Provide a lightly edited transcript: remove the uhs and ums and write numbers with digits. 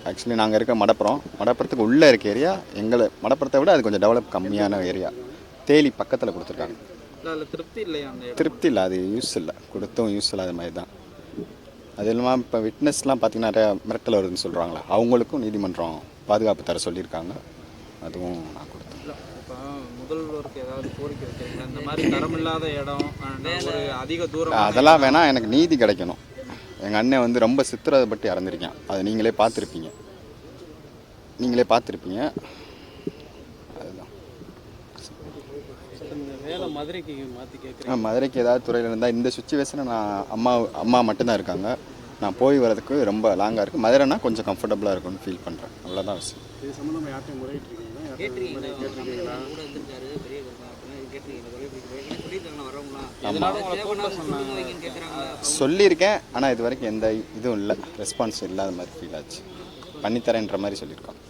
Actually நாங்கள் இருக்க மடப்புறத்துக்கு உள்ளே இருக்க ஏரியா எங்களை மடப்புறத்தை விட அது கொஞ்சம் டெவலப் கம்மியான ஏரியா. தேலி பக்கத்தில் கொடுத்துருக்காங்க. அதில் திருப்தி இல்லையா? அந்த திருப்தி இல்லை, அது யூஸ் இல்லை, கொடுத்தும் யூஸ் இல்லாத மாதிரி தான். அது இல்லாமல் இப்போ விட்னஸ்லாம் பார்த்திங்கன்னா நிறையா மிரட்டல் வருதுன்னு சொல்கிறாங்களே, அவங்களுக்கும் நீதிமன்றம் பாதுகாப்பு தர சொல்லியிருக்காங்க. அதுவும் நான் கொடுத்தேன். இப்போ முதல்வருக்கு ஏதாவது கோரிக்கை வைக்கிறீங்களா? இந்த மாதிரி தரமில்லாத இடம், ஒரு அதிக தூரம், அதெல்லாம் வேணால், எனக்கு நீதி கிடைக்கணும். எங்கள் அண்ணன் வந்து ரொம்ப சித்திரப்பட்டு இறந்துருக்கேன். அதை நீங்களே பார்த்துருப்பீங்க. அதுதான். வேலை மதுரைக்கு மாற்றி கேட்குறேன். மதுரைக்கு ஏதாவது துறையில் இருந்தால், இந்த சுச்சுவேஷனை நான் அம்மா மட்டும்தான் இருக்காங்க, நான் போய் வரதுக்கு ரொம்ப லாங்காக இருக்குது. மதுரைனா கொஞ்சம் கம்ஃபர்டபுளாக இருக்கும்னு ஃபீல் பண்ணுறேன். அவ்வளோதான் விஷயம். இது சம்மந்தமாக யார்ட்டையும் முறையிட்டிருக்கீங்களா? சொல்லியிருக்கேன், ஆனால் இது வரைக்கும் எந்த இதுவும் இல்லை, ரெஸ்பான்ஸ் இல்லாத மாதிரி ஃபீல் ஆச்சு. பண்ணித்தரேன்ற மாதிரி சொல்லியிருக்காங்க.